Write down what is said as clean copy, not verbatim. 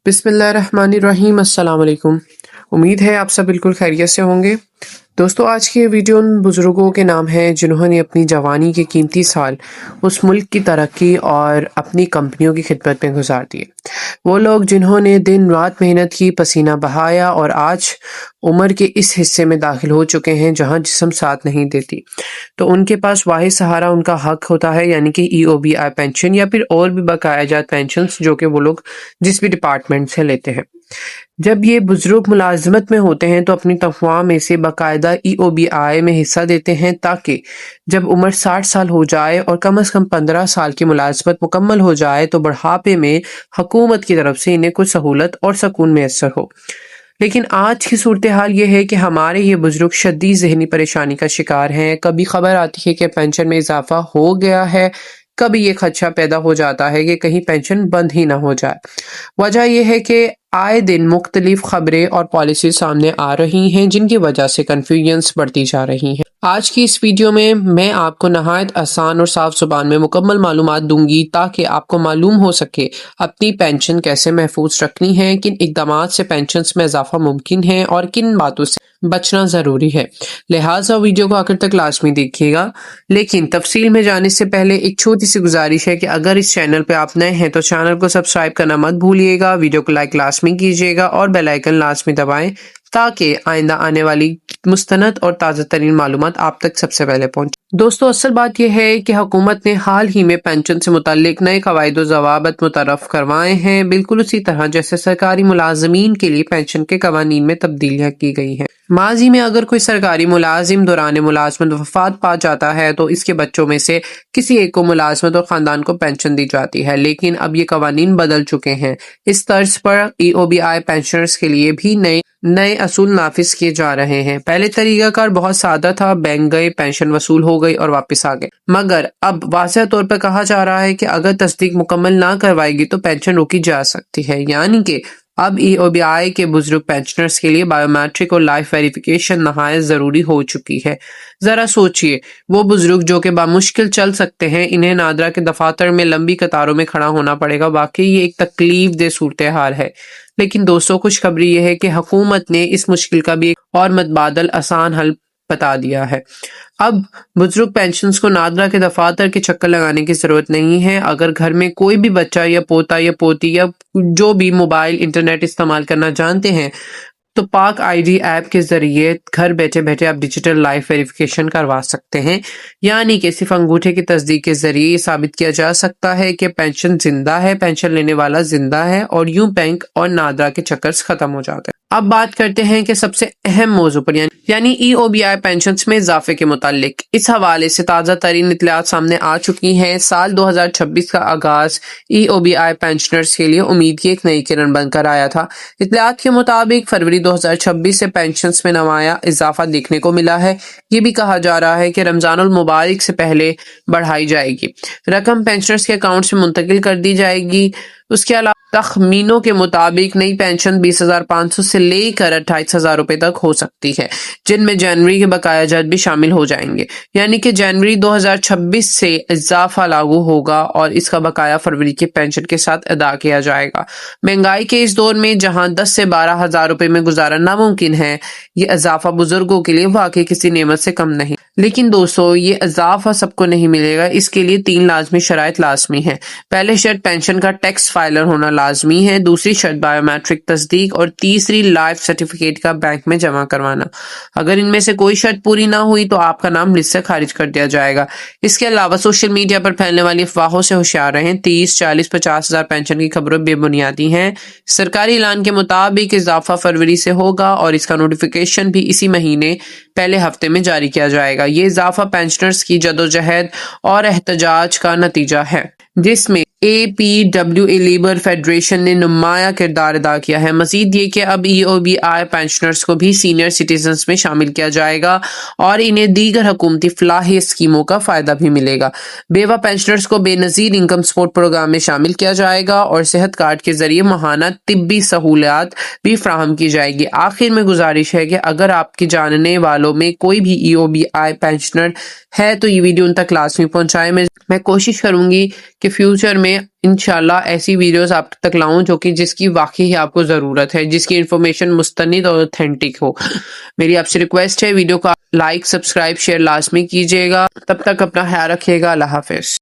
بسم اللہ الرحمن الرحیم۔ السلام علیکم۔ امید ہے آپ سب بالکل خیریت سے ہوں گے۔ دوستو، آج کی یہ ویڈیو ان بزرگوں کے نام ہے جنہوں نے اپنی جوانی کے قیمتی سال اس ملک کی ترقی اور اپنی کمپنیوں کی خدمت میں گزار دیے۔ وہ لوگ جنہوں نے دن رات محنت کی، پسینہ بہایا اور آج عمر کے اس حصے میں داخل ہو چکے ہیں جہاں جسم ساتھ نہیں دیتی، تو ان کے پاس واحد سہارا ان کا حق ہوتا ہے، یعنی کہ EOBI پینشن یا پھر اور بھی بقایا جات پینشنز جو کہ وہ لوگ جس بھی ڈپارٹمنٹ سے لیتے ہیں۔ جب یہ بزرگ ملازمت میں ہوتے ہیں تو اپنی تنخواہ میں سے باقاعدہ EOBI میں حصہ دیتے ہیں تاکہ جب عمر 60 سال ہو جائے اور کم از کم 15 سال کی ملازمت مکمل ہو جائے تو بڑھاپے میں حکومت کی طرف سے انہیں کچھ سہولت اور سکون میسر ہو۔ لیکن آج کی صورتحال یہ ہے کہ ہمارے یہ بزرگ شدید ذہنی پریشانی کا شکار ہیں۔ کبھی خبر آتی ہے کہ پینشن میں اضافہ ہو گیا ہے، کبھی یہ خدشہ پیدا ہو جاتا ہے کہ کہیں پینشن بند ہی نہ ہو جائے۔ وجہ یہ ہے کہ آئے دن مختلف خبریں اور پالیسی سامنے آ رہی ہیں جن کی وجہ سے کنفیوژنس بڑھتی جا رہی ہیں۔ آج کی اس ویڈیو میں آپ کو نہایت آسان اور صاف زبان میں مکمل معلومات دوں گی تاکہ آپ کو معلوم ہو سکے اپنی پینشن کیسے محفوظ رکھنی ہے، کن اقدامات سے پینشنز میں اضافہ ممکن ہے اور کن باتوں سے بچنا ضروری ہے۔ لہٰذا ویڈیو کو آخر تک لازمی دیکھیے گا۔ لیکن تفصیل میں جانے سے پہلے ایک چھوٹی سی گزارش ہے کہ اگر اس چینل پہ آپ نئے ہیں تو چینل کو سبسکرائب کرنا مت بھولیے گا، ویڈیو کو لائک لازمی کیجیے گا اور بیل آئیکن لازمی دبائیں تاکہ آئندہ آنے والی مستند اور تازہ ترین معلومات آپ تک سب سے پہلے پہنچے۔ دوستو، اصل بات یہ ہے کہ حکومت نے حال ہی میں پینشن سے متعلق نئے قواعد و ضوابط متعارف کروائے ہیں، بالکل اسی طرح جیسے سرکاری ملازمین کے لیے پینشن کے قوانین میں تبدیلیاں کی گئی ہیں۔ ماضی میں اگر کوئی سرکاری ملازم دوران ملازمت وفات پا جاتا ہے تو اس کے بچوں میں سے کسی ایک کو ملازمت اور خاندان کو پینشن دی جاتی ہے، لیکن اب یہ قوانین بدل چکے ہیں۔ اس طرز پر EOBI پینشنرز کے لیے بھی نئے اصول نافذ کیے جا رہے ہیں۔ پہلے طریقہ کار بہت سادہ تھا، بینک گئے، پینشن وصول ہو گئی اور واپس آ گئے، مگر اب واضح طور پر کہا جا رہا ہے کہ اگر تصدیق مکمل نہ کروائے گی تو پینشن روکی جا سکتی ہے، یعنی کہ اب EOBI کے بزرگ پینشنرز کے لیے بائیو میٹرک اور لائف ویریفیکیشن نہایت ضروری ہو چکی ہے۔ ذرا سوچئے، وہ بزرگ جو کہ بامشکل چل سکتے ہیں، انہیں نادرا کے دفاتر میں لمبی قطاروں میں کھڑا ہونا پڑے گا۔ واقعی یہ ایک تکلیف دہ صورتحال ہے، لیکن دوستو خوشخبری یہ ہے کہ حکومت نے اس مشکل کا بھی ایک اور متبادل آسان حل بتا دیا ہے۔ اب بزرگ پینشنز کو نادرا کے دفاتر کے چکر لگانے کی ضرورت نہیں ہے۔ اگر گھر میں کوئی بھی بچہ یا پوتا یا پوتی یا جو بھی موبائل انٹرنیٹ استعمال کرنا جانتے ہیں تو پاک ID ایپ کے ذریعے گھر بیٹھے بیٹھے آپ ڈیجیٹل لائف ویریفیکیشن کروا سکتے ہیں، یعنی کہ صرف انگوٹھے کی تصدیق کے ذریعے یہ ثابت کیا جا سکتا ہے کہ پینشن زندہ ہے، پینشن لینے والا زندہ ہے اور یوں بینک اور نادرا کے چکرز ختم ہو جاتے ہیں۔ اب بات کرتے ہیں کہ سب سے اہم موضوع پر، یعنی EOBI پینشنز میں اضافے کے متعلق۔ اس حوالے سے تازہ ترین اطلاعات سامنے آ چکی ہیں۔ سال 2026 کا آغاز EOBI پینشنرز کے لیے امید کی ایک نئی کرن بن کر آیا تھا۔ اطلاعات کے مطابق فروری 2026 سے پینشنز میں نمایاں اضافہ دیکھنے کو ملا ہے۔ یہ بھی کہا جا رہا ہے کہ رمضان المبارک سے پہلے بڑھائی جائے گی۔ رقم پینشنرز کے اکاؤنٹس میں منتقل کر دی جائے گی۔ اس کے علاوہ تخمینوں کے مطابق نئی پینشن 20,500 سے لے کر 28,000 روپے تک ہو سکتی ہے، جن میں جنوری کے بقایا جات بھی شامل ہو جائیں گے، یعنی کہ جنوری 2026 سے اضافہ لاگو ہوگا اور اس کا بقایا فروری کی پینشن کے ساتھ ادا کیا جائے گا۔ مہنگائی کے اس دور میں جہاں 10 سے 12,000 روپے میں گزارا ناممکن ہے، یہ اضافہ بزرگوں کے لیے واقعی کسی نعمت سے کم نہیں۔ لیکن دوستو، یہ اضافہ سب کو نہیں ملے گا۔ اس کے لیے 3 لازمی شرائط لازمی ہیں۔ پہلے شرط پینشن کا ٹیکس فائلر ہونا لازمی ہے، دوسری شرط بائیو میٹرک تصدیق اور تیسری لائف سرٹیفکیٹ کا بینک میں جمع کروانا۔ اگر ان میں سے کوئی شرط پوری نہ ہوئی تو آپ کا نام لسٹ سے خارج کر دیا جائے گا۔ اس کے علاوہ سوشل میڈیا پر پھیلنے والی افواہوں سے ہوشیار رہیں۔ 30، 40، 50,000 پینشن کی خبریں بے بنیادی ہیں۔ سرکاری اعلان کے مطابق اضافہ فروری سے ہوگا اور اس کا نوٹیفیکیشن بھی اسی مہینے پہلے ہفتے میں جاری کیا جائے گا۔ یہ اضافہ پینشنرز کی جدوجہد اور احتجاج کا نتیجہ ہے، جس میں APWA لیبر فیڈریشن نے نمایاں کردار ادا کیا ہے۔ مزید یہ کہ اب EOBI پینشنرز کو بھی سینئر سٹیزنز میں شامل کیا جائے گا اور انہیں دیگر حکومتی فلاحی اسکیموں کا فائدہ بھی ملے گا۔ بیوہ پینشنرز کو بے نظیر انکم سپورٹ پروگرام میں شامل کیا جائے گا اور صحت کارڈ کے ذریعے ماہانہ طبی سہولیات بھی فراہم کی جائے گی۔ آخر میں گزارش ہے کہ اگر آپ کے جاننے والوں میں کوئی بھی EOBI پینشنر ہے تو یہ ویڈیو ان تک لازمی پہنچائے۔ میں کوشش کروں گی کہ کہ فیوچر میں انشاءاللہ ایسی ویڈیوز آپ تک لاؤں جو کہ جس کی واقعی آپ کو ضرورت ہے، جس کی انفارمیشن مستند اور اوتھینٹک ہو۔ میری آپ سے ریکویسٹ ہے ویڈیو کا لائک، سبسکرائب، شیئر لازمی کیجیے گا۔ تب تک اپنا خیال رکھیے گا۔ اللہ حافظ۔